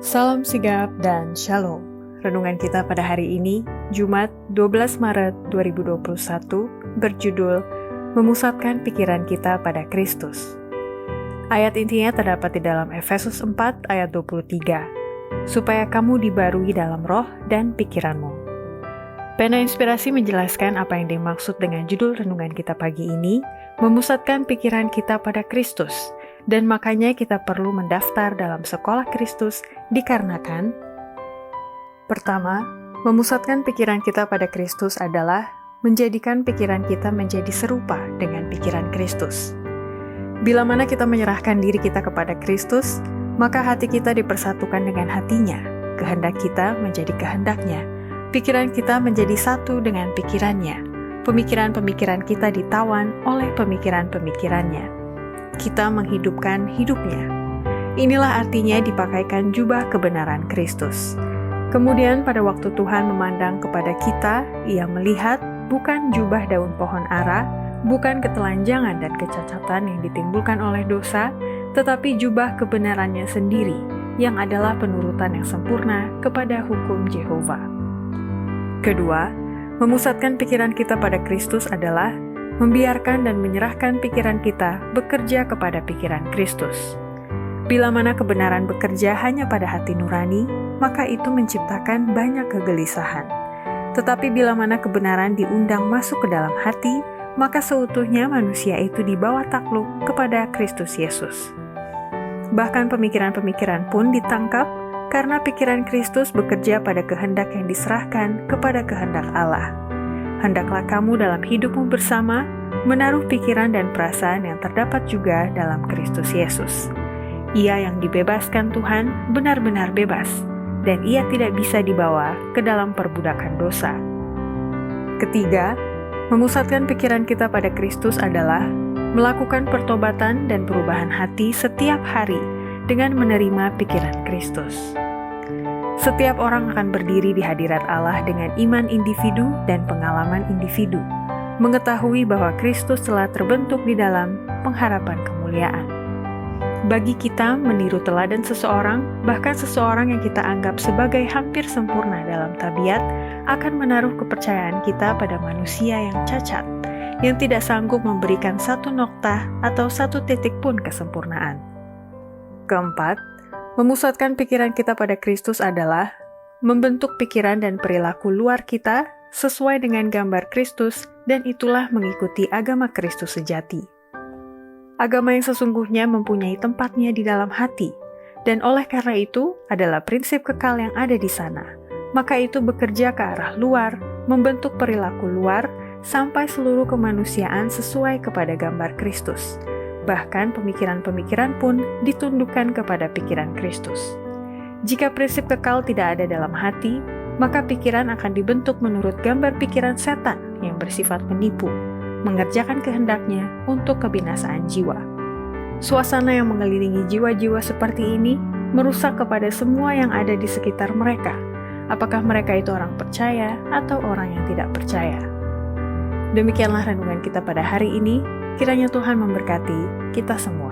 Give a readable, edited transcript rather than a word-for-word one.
Salam sigap dan shalom. Renungan kita pada hari ini, Jumat 12 Maret 2021, berjudul Memusatkan Pikiran Kita pada Kristus. Ayat intinya terdapat di dalam Efesus 4 ayat 23, supaya kamu dibarui dalam roh dan pikiranmu. Pena Inspirasi menjelaskan apa yang dimaksud dengan judul renungan kita pagi ini, memusatkan pikiran kita pada Kristus. Dan makanya kita perlu mendaftar dalam sekolah Kristus dikarenakan pertama, memusatkan pikiran kita pada Kristus adalah menjadikan pikiran kita menjadi serupa dengan pikiran Kristus. Bila mana kita menyerahkan diri kita kepada Kristus, maka hati kita dipersatukan dengan hatinya, kehendak kita menjadi kehendaknya, pikiran kita menjadi satu dengan pikirannya, pemikiran-pemikiran kita ditawan oleh pemikiran-pemikirannya. Kita menghidupkan hidupnya. Inilah artinya dipakaikan jubah kebenaran Kristus. Kemudian pada waktu Tuhan memandang kepada kita, Ia melihat bukan jubah daun pohon ara, bukan ketelanjangan dan kecacatan yang ditimbulkan oleh dosa, tetapi jubah kebenarannya sendiri, yang adalah penurutan yang sempurna kepada hukum Yehova. Kedua, memusatkan pikiran kita pada Kristus adalah membiarkan dan menyerahkan pikiran kita bekerja kepada pikiran Kristus. Bila mana kebenaran bekerja hanya pada hati nurani, maka itu menciptakan banyak kegelisahan. Tetapi bila mana kebenaran diundang masuk ke dalam hati, maka seutuhnya manusia itu dibawa takluk kepada Kristus Yesus. Bahkan pemikiran-pemikiran pun ditangkap karena pikiran Kristus bekerja pada kehendak yang diserahkan kepada kehendak Allah. Hendaklah kamu dalam hidupmu bersama menaruh pikiran dan perasaan yang terdapat juga dalam Kristus Yesus. Ia yang dibebaskan Tuhan benar-benar bebas, dan ia tidak bisa dibawa ke dalam perbudakan dosa. Ketiga, memusatkan pikiran kita pada Kristus adalah melakukan pertobatan dan perubahan hati setiap hari dengan menerima pikiran Kristus. Setiap orang akan berdiri di hadirat Allah dengan iman individu dan pengalaman individu, mengetahui bahwa Kristus telah terbentuk di dalam pengharapan kemuliaan. Bagi kita meniru teladan seseorang, bahkan seseorang yang kita anggap sebagai hampir sempurna dalam tabiat, akan menaruh kepercayaan kita pada manusia yang cacat, yang tidak sanggup memberikan satu noktah atau satu titik pun kesempurnaan. Keempat, memusatkan pikiran kita pada Kristus adalah membentuk pikiran dan perilaku luar kita sesuai dengan gambar Kristus, dan itulah mengikuti agama Kristus sejati. Agama yang sesungguhnya mempunyai tempatnya di dalam hati, dan oleh karena itu adalah prinsip kekal yang ada di sana. Maka itu bekerja ke arah luar, membentuk perilaku luar, sampai seluruh kemanusiaan sesuai kepada gambar Kristus. Bahkan pemikiran-pemikiran pun ditundukkan kepada pikiran Kristus. Jika prinsip kekal tidak ada dalam hati, maka pikiran akan dibentuk menurut gambar pikiran setan yang bersifat menipu, mengerjakan kehendaknya untuk kebinasaan jiwa. Suasana yang mengelilingi jiwa-jiwa seperti ini merusak kepada semua yang ada di sekitar mereka, apakah mereka itu orang percaya atau orang yang tidak percaya. Demikianlah renungan kita pada hari ini. Kiranya Tuhan memberkati kita semua.